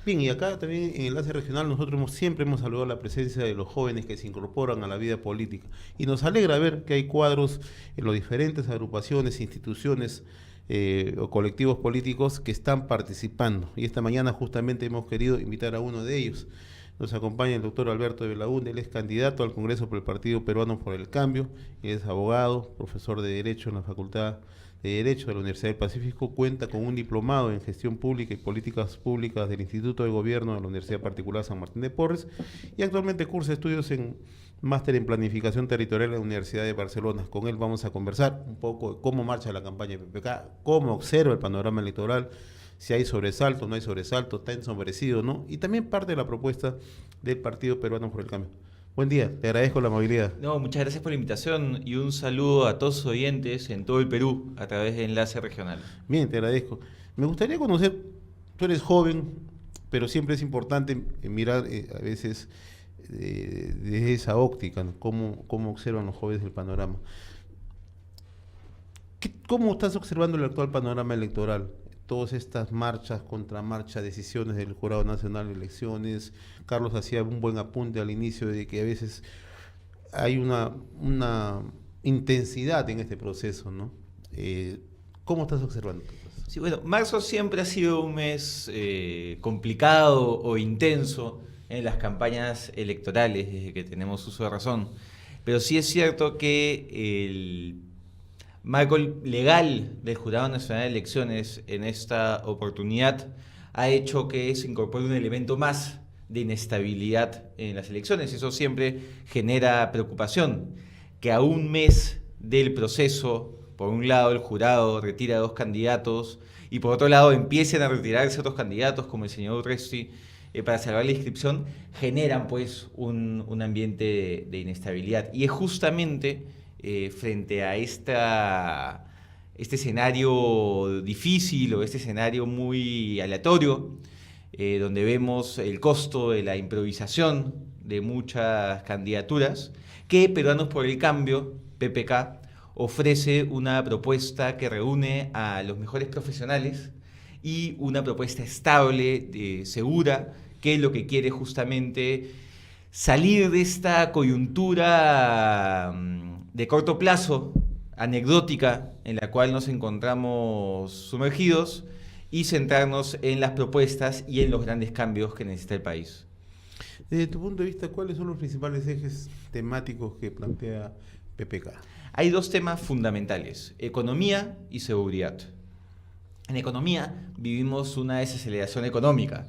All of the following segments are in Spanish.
Bien, y acá también en Enlace Regional nosotros siempre hemos saludado la presencia de los jóvenes que se incorporan a la vida política. Y nos alegra ver que hay cuadros en las diferentes agrupaciones, instituciones o colectivos políticos que están participando. Y esta mañana justamente hemos querido invitar a uno de ellos. Nos acompaña el doctor Alberto de Belaúnde, él es candidato al Congreso por el Partido Peruano por el Cambio, es abogado, profesor de Derecho en la Facultad de Derecho de la Universidad del Pacífico, cuenta con un diplomado en Gestión Pública y Políticas Públicas del Instituto de Gobierno de la Universidad Particular San Martín de Porres y actualmente cursa estudios en máster en Planificación Territorial en la Universidad de Barcelona. Con él vamos a conversar un poco de cómo marcha la campaña de PPK, cómo observa el panorama electoral, si hay sobresalto, no hay sobresalto, está ensombrecido, ¿no? Y también parte de la propuesta del Partido Peruano por el Cambio. Buen día, te agradezco la movilidad. No, muchas gracias por la invitación y un saludo a todos los oyentes en todo el Perú a través de Enlace Regional. Bien, te agradezco. Me gustaría conocer, tú eres joven, pero siempre es importante mirar a veces desde esa óptica, ¿no? Cómo observan los jóvenes el panorama. ¿Cómo estás observando el actual panorama electoral? Todas estas marchas, contramarchas, decisiones del Jurado Nacional de Elecciones. Carlos hacía un buen apunte al inicio de que a veces hay una intensidad en este proceso, ¿no? ¿Cómo estás observando? Sí, bueno, marzo siempre ha sido un mes complicado o intenso en las campañas electorales desde que tenemos uso de razón. Pero sí es cierto que el marco legal del Jurado Nacional de Elecciones en esta oportunidad ha hecho que se incorpore un elemento más de inestabilidad en las elecciones. Eso siempre genera preocupación, que a un mes del proceso, por un lado el jurado retira 2 candidatos y por otro lado empiecen a retirarse otros candidatos como el señor Urresti para salvar la inscripción, generan pues un ambiente de inestabilidad. Y es justamente frente a este escenario difícil o este escenario muy aleatorio, donde vemos el costo de la improvisación de muchas candidaturas, que Peruanos por el Cambio, PPK, ofrece una propuesta que reúne a los mejores profesionales y una propuesta estable, segura, que lo que quiere justamente salir de esta coyuntura de corto plazo, anecdótica, en la cual nos encontramos sumergidos y centrarnos en las propuestas y en los grandes cambios que necesita el país. Desde tu punto de vista, ¿cuáles son los principales ejes temáticos que plantea PPK? Hay 2 temas fundamentales: economía y seguridad. En economía vivimos una desaceleración económica.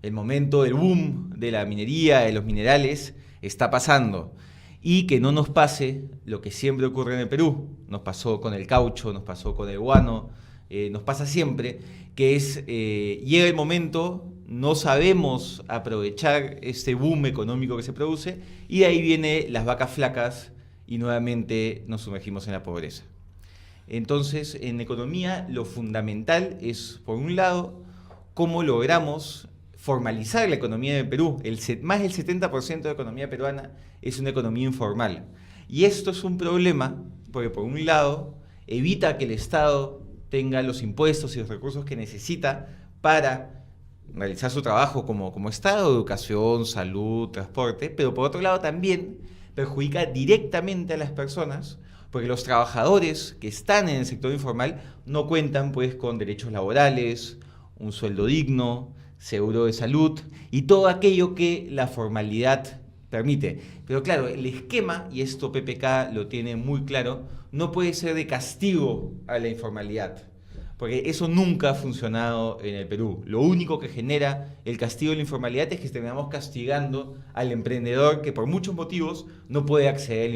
El momento del boom de la minería, de los minerales, está pasando. Y que no nos pase lo que siempre ocurre en el Perú. Nos pasó con el caucho, nos pasó con el guano, nos pasa siempre, que es, llega el momento, no sabemos aprovechar este boom económico que se produce y de ahí vienen las vacas flacas y nuevamente nos sumergimos en la pobreza. Entonces, en economía lo fundamental es, por un lado, cómo logramos formalizar la economía de Perú. Más del 70% de la economía peruana es una economía informal. Y esto es un problema porque, por un lado, evita que el Estado tenga los impuestos y los recursos que necesita para realizar su trabajo como Estado, educación, salud, transporte, pero por otro lado también perjudica directamente a las personas porque los trabajadores que están en el sector informal no cuentan pues con derechos laborales, un sueldo digno, seguro de salud y todo aquello que la formalidad permite. Pero claro, el esquema, y esto PPK lo tiene muy claro, no puede ser de castigo a la informalidad, porque eso nunca ha funcionado en el Perú. Lo único que genera el castigo de la informalidad es que terminamos castigando al emprendedor que por muchos motivos no puede acceder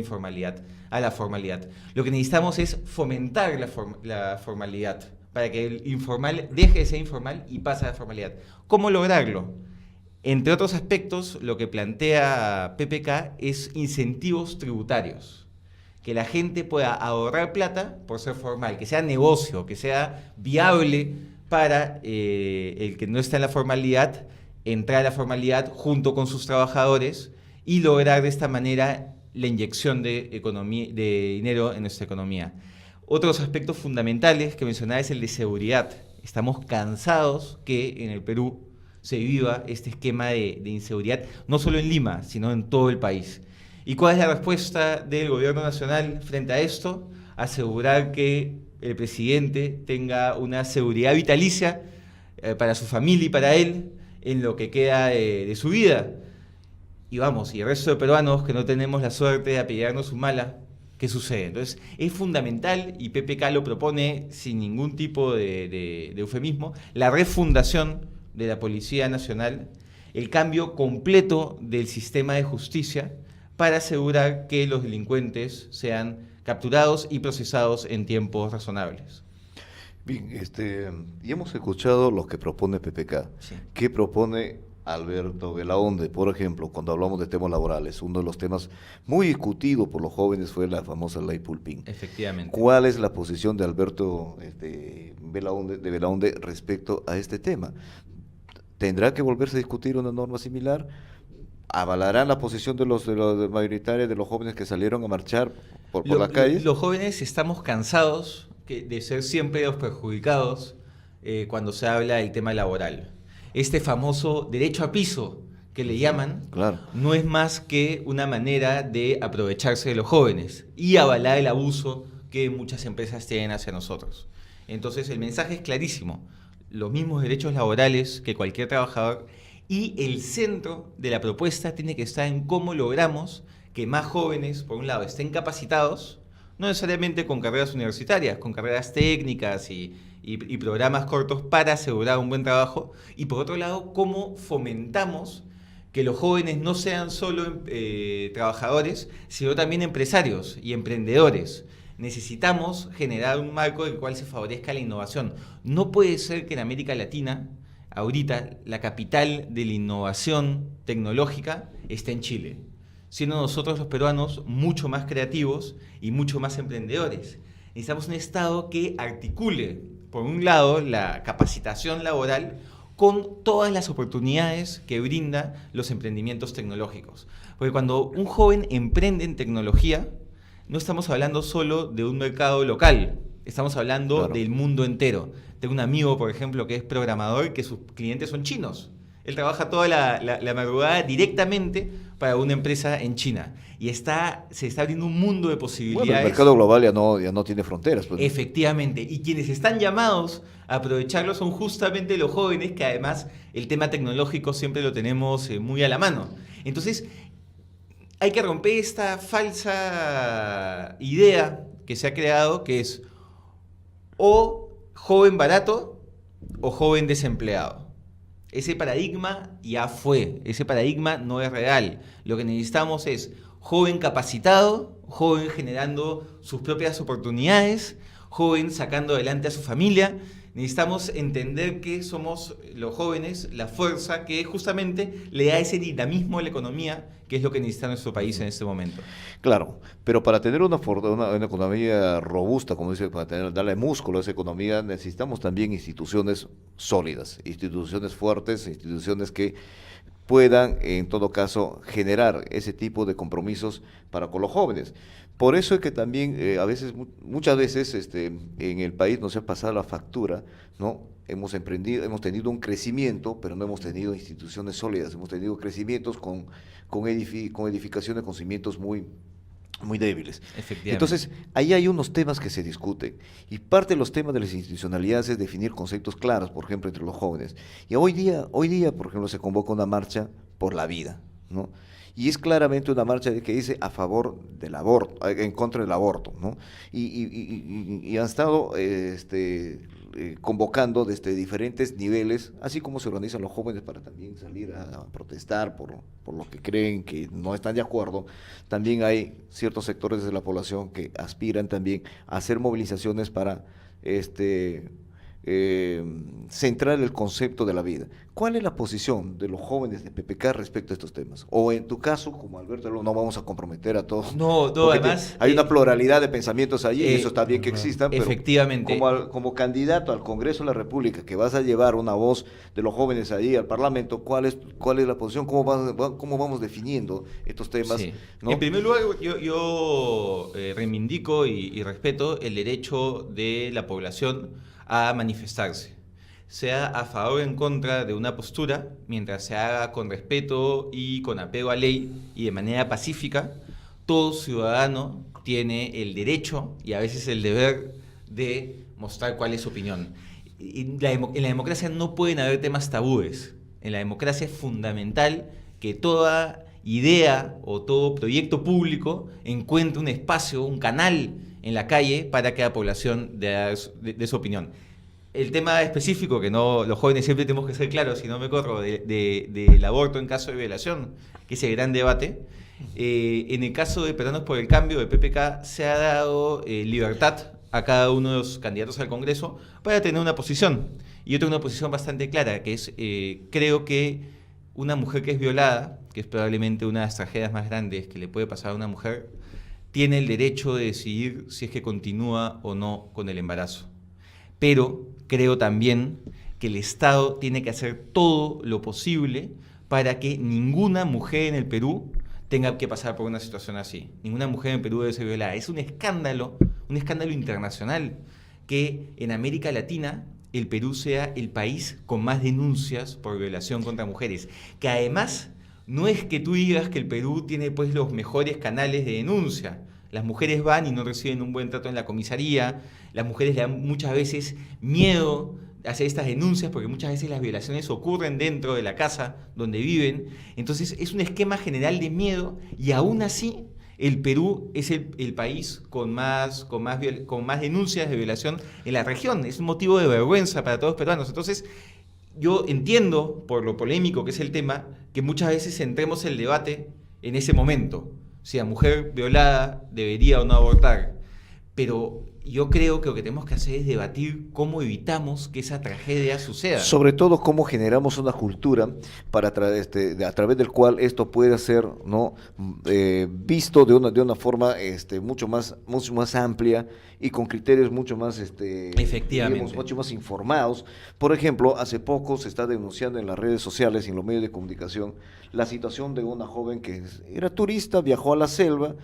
a la formalidad. Lo que necesitamos es fomentar la formalidad, para que el informal deje de ser informal y pase a la formalidad. ¿Cómo lograrlo? Entre otros aspectos, lo que plantea PPK es incentivos tributarios. Que la gente pueda ahorrar plata por ser formal, que sea negocio, que sea viable para el que no está en la formalidad, entrar a la formalidad junto con sus trabajadores y lograr de esta manera la inyección de dinero en nuestra economía. Otros aspectos fundamentales que mencionaba es el de seguridad. Estamos cansados que en el Perú se viva este esquema de inseguridad, no solo en Lima, sino en todo el país. ¿Y cuál es la respuesta del gobierno nacional frente a esto? Asegurar que el presidente tenga una seguridad vitalicia para su familia y para él en lo que queda de su vida. Y vamos, y el resto de peruanos que no tenemos la suerte de apellidarnos Humala, ¿qué sucede? Entonces, es fundamental, y PPK lo propone sin ningún tipo de eufemismo, la refundación de la Policía Nacional, el cambio completo del sistema de justicia para asegurar que los delincuentes sean capturados y procesados en tiempos razonables. Bien, y hemos escuchado lo que propone PPK. Sí. ¿Qué propone Alberto Belaunde? Por ejemplo, cuando hablamos de temas laborales, uno de los temas muy discutidos por los jóvenes fue la famosa ley Pulpín. Efectivamente. ¿Cuál es la posición de Alberto Belaunde respecto a este tema? ¿Tendrá que volverse a discutir una norma similar? ¿Avalarán la posición de los mayoritarios, de los jóvenes que salieron a marchar por las calles? Los jóvenes estamos cansados de ser siempre los perjudicados cuando se habla del tema laboral. Este famoso derecho a piso que le llaman, claro, no es más que una manera de aprovecharse de los jóvenes y avalar el abuso que muchas empresas tienen hacia nosotros. Entonces el mensaje es clarísimo: los mismos derechos laborales que cualquier trabajador, y el centro de la propuesta tiene que estar en cómo logramos que más jóvenes, por un lado, estén capacitados, no necesariamente con carreras universitarias, con carreras técnicas y programas cortos para asegurar un buen trabajo, y por otro lado, cómo fomentamos que los jóvenes no sean solo trabajadores, sino también empresarios y emprendedores. Necesitamos generar un marco en el cual se favorezca la innovación. No puede ser que en América Latina, ahorita, la capital de la innovación tecnológica esté en Chile, siendo nosotros los peruanos mucho más creativos y mucho más emprendedores. Necesitamos un Estado que articule, por un lado, la capacitación laboral con todas las oportunidades que brinda los emprendimientos tecnológicos. Porque cuando un joven emprende en tecnología, no estamos hablando solo de un mercado local, estamos hablando claro, del mundo entero. Tengo un amigo, por ejemplo, que es programador, que sus clientes son chinos. Él trabaja toda la madrugada directamente para una empresa en China. Y se está abriendo un mundo de posibilidades. Bueno, el mercado global ya no tiene fronteras. Pues. Efectivamente. Y quienes están llamados a aprovecharlo son justamente los jóvenes, que además el tema tecnológico siempre lo tenemos muy a la mano. Entonces, hay que romper esta falsa idea que se ha creado, que es o joven barato o joven desempleado. Ese paradigma ya fue, ese paradigma no es real. Lo que necesitamos es joven capacitado, joven generando sus propias oportunidades, joven sacando adelante a su familia. Necesitamos entender que somos los jóvenes la fuerza que justamente le da ese dinamismo a la economía, que es lo que necesita nuestro país en este momento. Claro, pero para tener una economía robusta, como dice, para darle músculo a esa economía, necesitamos también instituciones sólidas, instituciones fuertes, instituciones que puedan, en todo caso, generar ese tipo de compromisos para con los jóvenes. Por eso es que también muchas veces en el país nos ha pasado la factura, ¿no? Hemos tenido un crecimiento, pero no hemos tenido instituciones sólidas, hemos tenido crecimientos con edificaciones, con cimientos muy débiles. Entonces, ahí hay unos temas que se discuten, y parte de los temas de las institucionalidades es definir conceptos claros, por ejemplo, entre los jóvenes. Y hoy día, por ejemplo, se convoca una marcha por la vida, ¿no? Y es claramente una marcha que dice a favor del aborto, en contra del aborto, ¿no? Y han estado convocando desde diferentes niveles, así como se organizan los jóvenes para también salir a protestar por lo que creen que no están de acuerdo. También hay ciertos sectores de la población que aspiran también a hacer movilizaciones para centrar el concepto de la vida. ¿Cuál es la posición de los jóvenes de PPK respecto a estos temas? O en tu caso, como Alberto, no vamos a comprometer a todos. No, además hay una pluralidad de pensamientos allí, y eso está bien que existan, pero efectivamente, como candidato al Congreso de la República, que vas a llevar una voz de los jóvenes allí al Parlamento, ¿cuál es la posición? ¿Cómo vamos definiendo estos temas? Sí. ¿No? En primer lugar, yo reivindico y respeto el derecho de la población a manifestarse. sea a favor o en contra de una postura, mientras se haga con respeto y con apego a ley y de manera pacífica, todo ciudadano tiene el derecho y a veces el deber de mostrar cuál es su opinión. En la democracia no pueden haber temas tabúes. En la democracia es fundamental que toda idea o todo proyecto público encuentre un espacio, un canal en la calle para que la población dé su opinión. El tema específico, que no los jóvenes siempre tenemos que ser claros, si no me corro, del aborto en caso de violación, que es el gran debate. En el caso de Peruanos por el Cambio, de PPK, se ha dado libertad a cada uno de los candidatos al Congreso para tener una posición. Y yo tengo una posición bastante clara, que es, creo que una mujer que es violada, que es probablemente una de las tragedias más grandes que le puede pasar a una mujer, tiene el derecho de decidir si es que continúa o no con el embarazo. Pero creo también que el Estado tiene que hacer todo lo posible para que ninguna mujer en el Perú tenga que pasar por una situación así. Ninguna mujer en Perú debe ser violada. Es un escándalo internacional que en América Latina el Perú sea el país con más denuncias por violación contra mujeres. Que además no es que tú digas que el Perú tiene pues los mejores canales de denuncia. Las mujeres van y no reciben un buen trato en la comisaría. Las mujeres le dan muchas veces miedo hacer estas denuncias porque muchas veces las violaciones ocurren dentro de la casa donde viven. Entonces es un esquema general de miedo y aún así el Perú es el país con más denuncias de violación en la región. Es un motivo de vergüenza para todos los peruanos. Entonces yo entiendo, por lo polémico que es el tema, que muchas veces centremos el debate en ese momento. Si la mujer violada debería o no abortar. Pero yo creo que lo que tenemos que hacer es debatir cómo evitamos que esa tragedia suceda. Sobre todo cómo generamos una cultura para a través del cual esto pueda ser, ¿no? Visto de una forma mucho más amplia y con criterios mucho más efectivamente, digamos, mucho más informados. Por ejemplo, hace poco se está denunciando en las redes sociales y en los medios de comunicación la situación de una joven que era turista, viajó a la selva,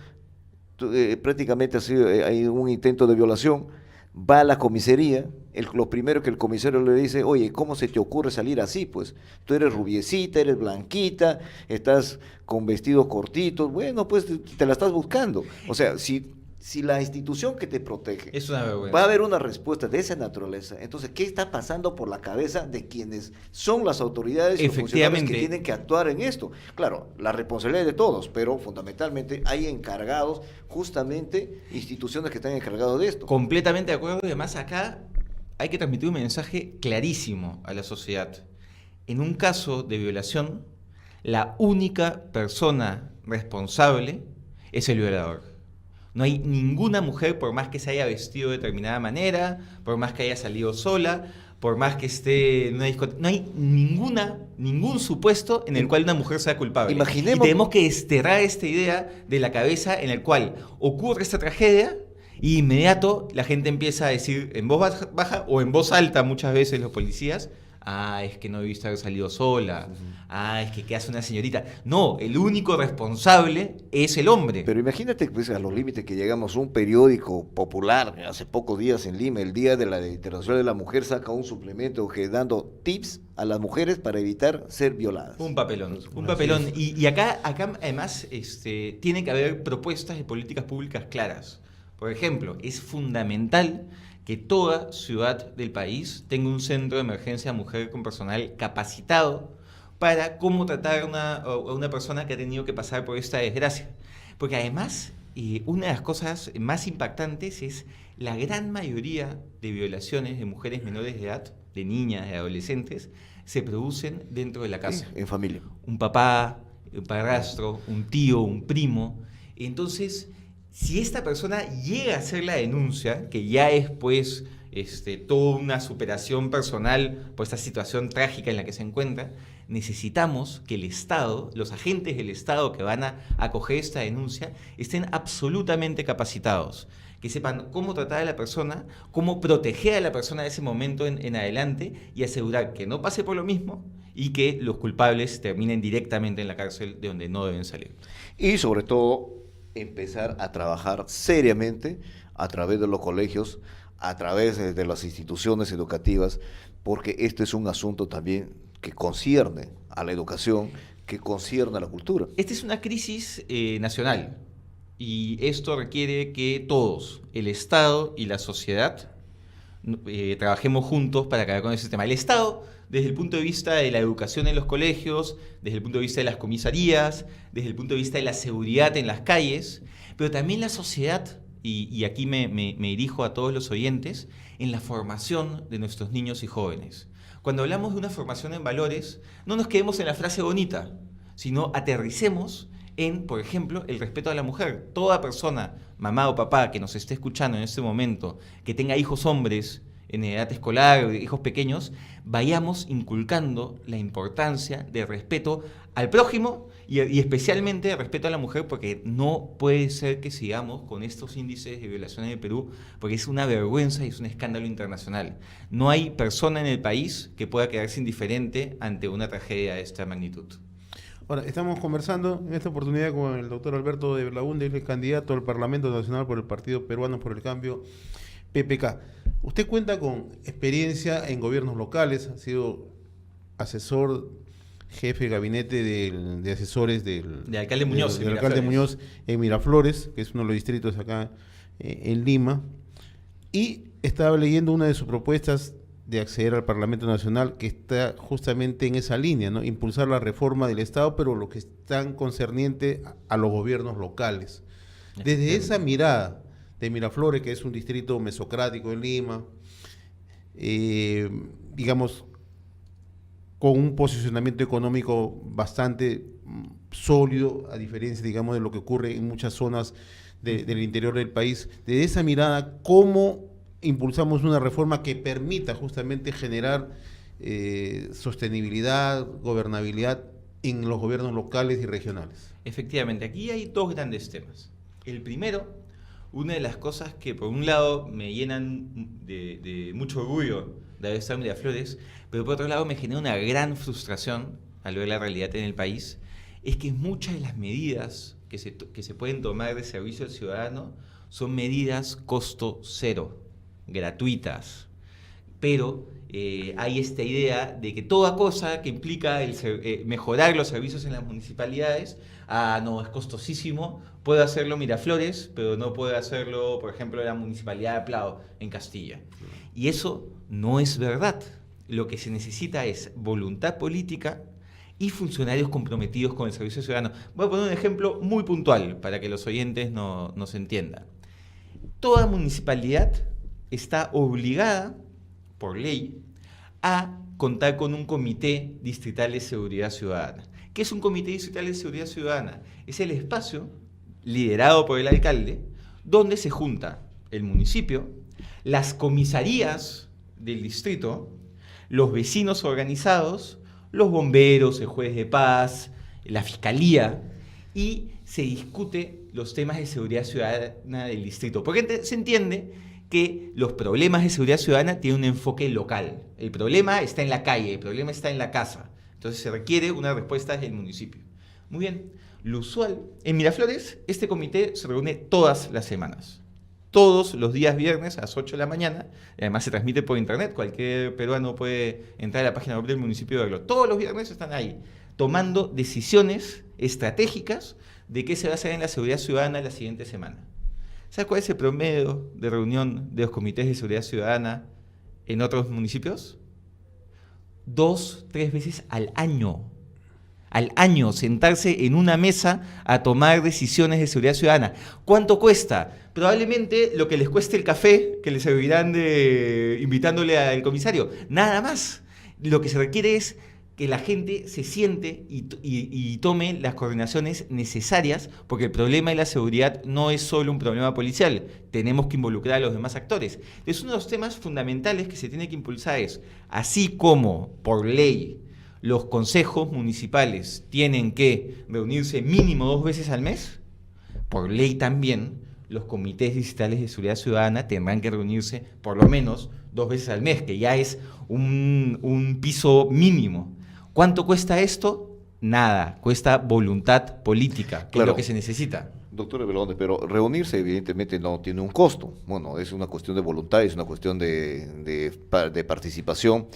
prácticamente hay un intento de violación, va a la comisaría, lo primero que el comisario le dice: oye, ¿cómo se te ocurre salir así? Pues tú eres rubiecita, eres blanquita, estás con vestidos cortitos, bueno, pues te la estás buscando. O sea, si la institución que te protege es una vergüenza, va a haber una respuesta de esa naturaleza, entonces, ¿qué está pasando por la cabeza de quienes son las autoridades y los funcionarios que tienen que actuar en esto? Claro, la responsabilidad es de todos, pero fundamentalmente hay encargados, justamente instituciones que están encargados de esto. Completamente de acuerdo, y además acá hay que transmitir un mensaje clarísimo a la sociedad. En un caso de violación, la única persona responsable es el violador. No hay ninguna mujer, por más que se haya vestido de determinada manera, por más que haya salido sola, por más que esté en una discoteca, no hay ningún supuesto en el cual una mujer sea culpable. Imaginemos... Y tenemos que desterrar esta idea de la cabeza en el cual ocurre esta tragedia y inmediato la gente empieza a decir en voz baja o en voz alta muchas veces los policías: ah, es que no debiste haber salido sola. Ah, es que ¿qué hace una señorita? No, el único responsable es el hombre. Pero imagínate pues, a los límites que llegamos. Un periódico popular hace pocos días en Lima, el Día de la Internacional de la Mujer, saca un suplemento que dando tips a las mujeres para evitar ser violadas. Un papelón. Y acá además tiene que haber propuestas de políticas públicas claras. Por ejemplo, es fundamental que toda ciudad del país tenga un centro de emergencia mujer con personal capacitado para cómo tratar a una persona que ha tenido que pasar por esta desgracia. Porque además, una de las cosas más impactantes es la gran mayoría de violaciones de mujeres menores de edad, de niñas, de adolescentes, se producen dentro de la casa. Sí, en familia. Un papá, un padrastro, un tío, un primo. Entonces, si esta persona llega a hacer la denuncia, que ya es pues toda una superación personal por esta situación trágica en la que se encuentra, necesitamos que el Estado, los agentes del Estado que van a acoger esta denuncia, estén absolutamente capacitados, que sepan cómo tratar a la persona, cómo proteger a la persona de ese momento en adelante y asegurar que no pase por lo mismo y que los culpables terminen directamente en la cárcel de donde no deben salir. Y sobre todo, empezar a trabajar seriamente a través de los colegios, a través de las instituciones educativas, porque este es un asunto también que concierne a la educación, que concierne a la cultura. Esta es una crisis nacional y esto requiere que todos, el Estado y la sociedad, trabajemos juntos para acabar con ese sistema. El Estado, desde el punto de vista de la educación en los colegios, desde el punto de vista de las comisarías, desde el punto de vista de la seguridad en las calles, pero también la sociedad, y aquí me dirijo a todos los oyentes, en la formación de nuestros niños y jóvenes. Cuando hablamos de una formación en valores, no nos quedemos en la frase bonita, sino aterricemos en, por ejemplo, el respeto a la mujer. Toda persona, mamá o papá, que nos esté escuchando en este momento, que tenga hijos hombres en edad escolar, hijos pequeños, vayamos inculcando la importancia de respeto al prójimo y especialmente de respeto a la mujer, porque no puede ser que sigamos con estos índices de violación en el Perú, porque es una vergüenza y es un escándalo internacional. No hay persona en el país que pueda quedarse indiferente ante una tragedia de esta magnitud. Ahora, estamos conversando en esta oportunidad con el doctor Alberto de Belaúnde, el candidato al Parlamento Nacional por el Partido Peruano por el Cambio, PPK. Usted cuenta con experiencia en gobiernos locales, ha sido asesor, jefe de gabinete de asesores del alcalde Muñoz, del alcalde Muñoz en Miraflores, que es uno de los distritos acá en Lima, y estaba leyendo una de sus propuestas de acceder al Parlamento Nacional que está justamente en esa línea, ¿no? Impulsar la reforma del Estado, pero lo que están concerniente a los gobiernos locales. Desde esa mirada de Miraflores, que es un distrito mesocrático en Lima, digamos, con un posicionamiento económico bastante sólido, a diferencia, digamos, de lo que ocurre en muchas zonas del interior del país. Desde esa mirada, ¿cómo impulsamos una reforma que permita justamente generar sostenibilidad, gobernabilidad en los gobiernos locales y regionales? Efectivamente, aquí hay dos grandes temas. El primero, una de las cosas que por un lado me llenan de mucho orgullo de haber estado en Miraflores, pero por otro lado me genera una gran frustración al ver la realidad en el país, es que muchas de las medidas que se pueden tomar de servicio al ciudadano son medidas costo cero, gratuitas, pero hay esta idea de que toda cosa que implica mejorar los servicios en las municipalidades, no, es costosísimo, puede hacerlo Miraflores, pero no puede hacerlo, por ejemplo, la Municipalidad de Plao en Castilla. Y eso no es verdad. Lo que se necesita es voluntad política y funcionarios comprometidos con el servicio ciudadano. Voy a poner un ejemplo muy puntual para que los oyentes nos entiendan. Toda municipalidad está obligada, por ley, a contar con un comité distrital de seguridad ciudadana. ¿Qué es un comité distrital de seguridad ciudadana? Es el espacio liderado por el alcalde donde se junta el municipio, las comisarías del distrito, los vecinos organizados, los bomberos, el juez de paz, la fiscalía, y se discute los temas de seguridad ciudadana del distrito. Porque se entiende que los problemas de seguridad ciudadana tienen un enfoque local. El problema está en la calle, el problema está en la casa. Entonces se requiere una respuesta desde el municipio. Muy bien, lo usual. En Miraflores, este comité se reúne todas las semanas. Todos los días viernes a las 8 de la mañana. Además se transmite por internet. Cualquier peruano puede entrar a la página web del municipio y verlo. Todos los viernes están ahí, tomando decisiones estratégicas de qué se va a hacer en la seguridad ciudadana la siguiente semana. ¿Sabes cuál es el promedio de reunión de los comités de seguridad ciudadana en otros municipios? 2, 3 veces al año. Al año, sentarse en una mesa a tomar decisiones de seguridad ciudadana. ¿Cuánto cuesta? Probablemente lo que les cueste el café que les servirán invitándole al comisario. Nada más. Lo que se requiere es que la gente se siente y tome las coordinaciones necesarias, porque el problema de la seguridad no es solo un problema policial, tenemos que involucrar a los demás actores. Entonces, uno de los temas fundamentales que se tiene que impulsar es, así como por ley los consejos municipales tienen que reunirse mínimo 2 veces al mes, por ley también los comités distritales de seguridad ciudadana tendrán que reunirse por lo menos 2 veces al mes, que ya es un piso mínimo. ¿Cuánto cuesta esto? Nada, cuesta voluntad política, que claro, es lo que se necesita. Doctor Belaunde, pero reunirse evidentemente no tiene un costo. Bueno, es una cuestión de voluntad, es una cuestión de participación,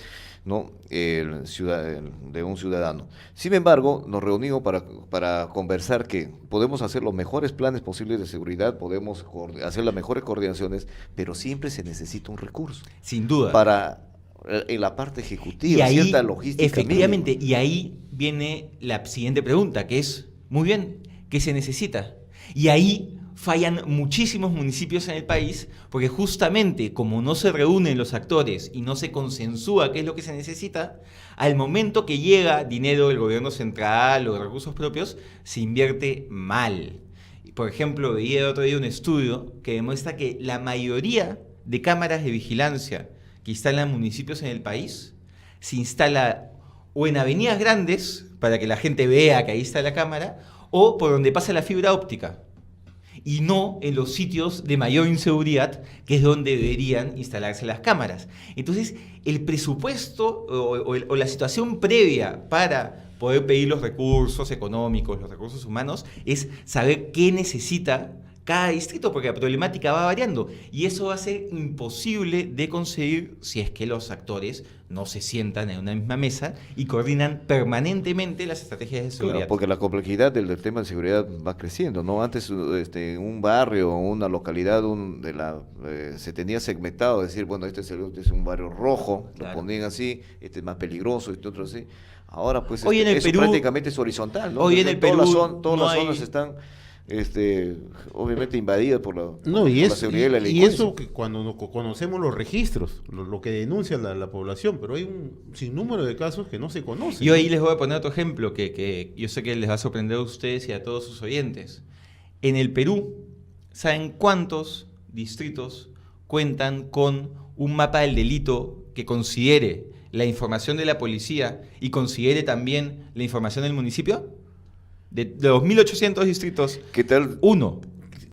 ¿no? De un ciudadano. Sin embargo, nos reunimos para conversar que podemos hacer los mejores planes posibles de seguridad, podemos hacer las mejores coordinaciones, pero siempre se necesita un recurso. Sin duda. Para en la parte ejecutiva, Y ahí, cierta logística. efectivamente, mínima. y ahí viene la siguiente pregunta, que es, muy bien, ¿qué se necesita? Y ahí fallan muchísimos municipios en el país, porque justamente como no se reúnen los actores y no se consensúa qué es lo que se necesita, al momento que llega dinero del gobierno central o de recursos propios, se invierte mal. Por ejemplo, veía el otro día un estudio que demuestra que la mayoría de cámaras de vigilancia que instalan municipios en el país se instala o en avenidas grandes para que la gente vea que ahí está la cámara, o por donde pasa la fibra óptica, y no en los sitios de mayor inseguridad, que es donde deberían instalarse las cámaras. Entonces, el presupuesto o la situación previa para poder pedir los recursos económicos, los recursos humanos, es saber qué necesita cada distrito, porque la problemática va variando, y eso va a ser imposible de conseguir si es que los actores no se sientan en una misma mesa y coordinan permanentemente las estrategias de seguridad. Claro, porque la complejidad del tema de seguridad va creciendo, ¿no? Antes un barrio o una localidad se tenía segmentado, decir, bueno, este es un barrio rojo, Claro. lo ponían así, este es más peligroso, este otro así. Ahora pues Hoy en el eso Perú- prácticamente es horizontal, ¿no? hoy en Entonces, el Perú todas no las hay- zonas están obviamente invadidas por No, por y, la es, seguridad y la y delincuencia. eso que cuando conocemos los registros, lo que denuncia la población, pero hay un sinnúmero de casos que no se conocen. Yo ahí les voy a poner otro ejemplo que yo sé que les va a sorprender a ustedes y a todos sus oyentes. En el Perú, ¿saben cuántos distritos cuentan con un mapa del delito que considere la información de la policía y considere también la información del municipio? De los 1.800 distritos, ¿Qué tal? uno.